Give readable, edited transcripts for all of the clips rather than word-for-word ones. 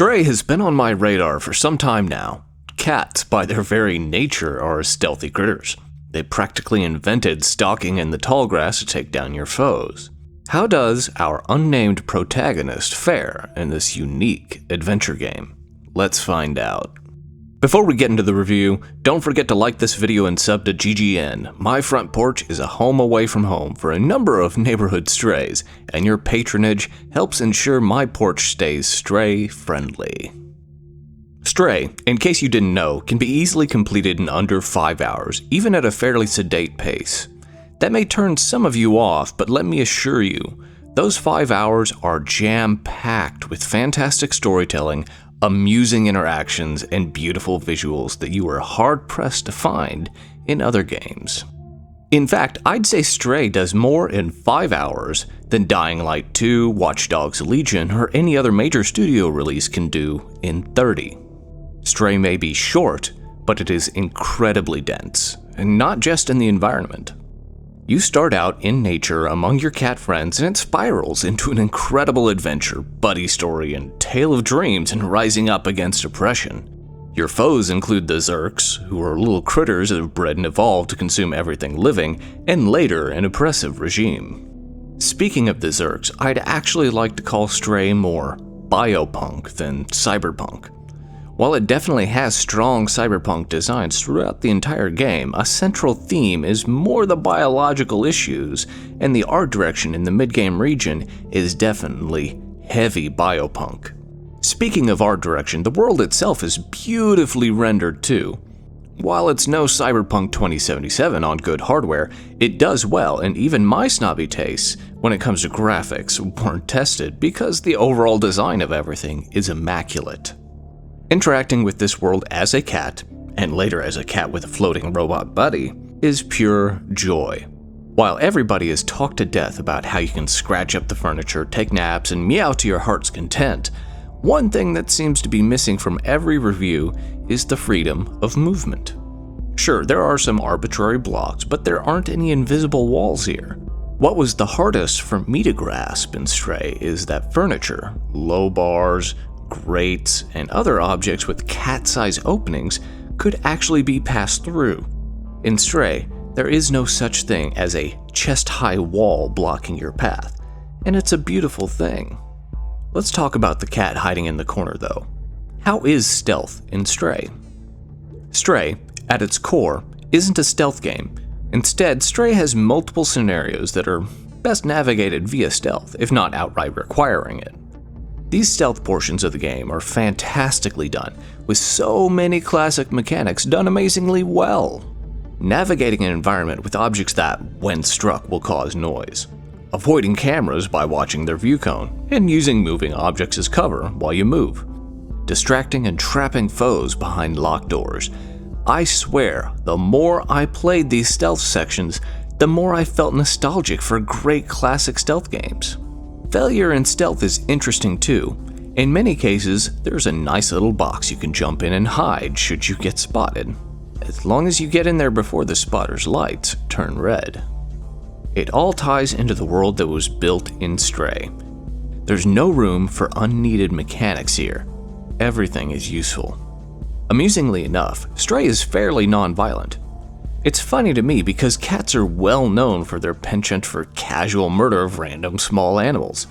Stray has been on my radar for some time now. Cats, by their very nature, are stealthy critters. They practically invented stalking in the tall grass to take down your foes. How does our unnamed protagonist fare in this unique adventure game? Let's find out. Before we get into the review, don't forget to like this video and sub to GGN. My front porch is a home away from home for a number of neighborhood strays, and your patronage helps ensure my porch stays stray-friendly. Stray, in case you didn't know, can be easily completed in under 5 hours, even at a fairly sedate pace. That may turn some of you off, but let me assure you, those 5 hours are jam-packed with fantastic storytelling, amusing interactions, and beautiful visuals that you are hard-pressed to find in other games. In fact, I'd say Stray does more in 5 hours than Dying Light 2, Watch Dogs Legion, or any other major studio release can do in 30. Stray may be short, but it is incredibly dense, and not just in the environment. You start out in nature among your cat friends, and it spirals into an incredible adventure, buddy story, and tale of dreams and rising up against oppression. Your foes include the Zurks, who are little critters that have bred and evolved to consume everything living, and later an oppressive regime. Speaking of the Zurks, I'd actually like to call Stray more biopunk than cyberpunk. While it definitely has strong cyberpunk designs throughout the entire game, a central theme is more the biological issues, and the art direction in the mid-game region is definitely heavy biopunk. Speaking of art direction, the world itself is beautifully rendered too. While it's no Cyberpunk 2077 on good hardware, it does well, and even my snobby tastes when it comes to graphics weren't tested because the overall design of everything is immaculate. Interacting with this world as a cat, and later as a cat with a floating robot buddy, is pure joy. While everybody is talked to death about how you can scratch up the furniture, take naps, and meow to your heart's content, one thing that seems to be missing from every review is the freedom of movement. Sure, there are some arbitrary blocks, but there aren't any invisible walls here. What was the hardest for me to grasp in Stray is that furniture, low bars, grates, and other objects with cat-size openings could actually be passed through. In Stray, there is no such thing as a chest-high wall blocking your path, and it's a beautiful thing. Let's talk about the cat hiding in the corner though. How is stealth in Stray? Stray, at its core, isn't a stealth game. Instead, Stray has multiple scenarios that are best navigated via stealth, if not outright requiring it. These stealth portions of the game are fantastically done, with so many classic mechanics done amazingly well. Navigating an environment with objects that, when struck, will cause noise. Avoiding cameras by watching their view cone, and using moving objects as cover while you move. Distracting and trapping foes behind locked doors. I swear, the more I played these stealth sections, the more I felt nostalgic for great classic stealth games. Failure in stealth is interesting too. In many cases, there's a nice little box you can jump in and hide should you get spotted, as long as you get in there before the spotter's lights turn red. It all ties into the world that was built in Stray. There's no room for unneeded mechanics here. Everything is useful. Amusingly enough, Stray is fairly non-violent. It's funny to me because cats are well known for their penchant for casual murder of random small animals.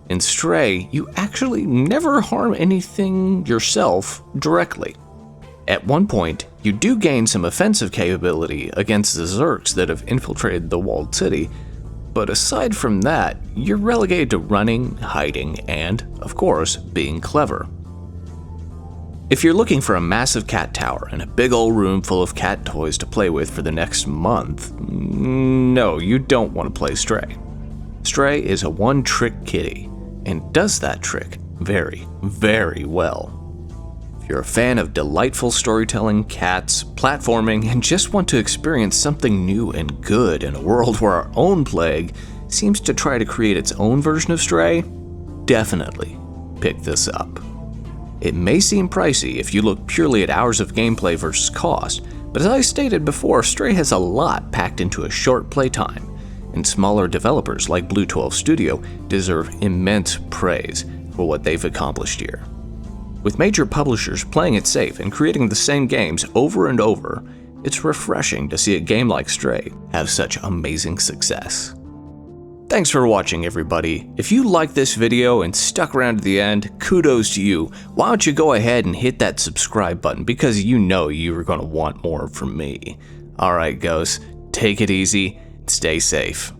In Stray, you actually never harm anything yourself directly. At one point, you do gain some offensive capability against the Zurks that have infiltrated the walled city, but aside from that, you're relegated to running, hiding, and, of course, being clever. If you're looking for a massive cat tower and a big old room full of cat toys to play with for the next month, no, you don't want to play Stray. Stray is a one-trick kitty, and does that trick very, very well. If you're a fan of delightful storytelling, cats, platforming, and just want to experience something new and good in a world where our own plague seems to try to create its own version of Stray, definitely pick this up. It may seem pricey if you look purely at hours of gameplay versus cost, but as I stated before, Stray has a lot packed into a short playtime, and smaller developers like Blue 12 Studio deserve immense praise for what they've accomplished here. With major publishers playing it safe and creating the same games over and over, it's refreshing to see a game like Stray have such amazing success. Thanks for watching, everybody. If you liked this video and stuck around to the end, kudos to you. Why don't you go ahead and hit that subscribe button, because you know you are going to want more from me. Alright, ghosts, take it easy and stay safe.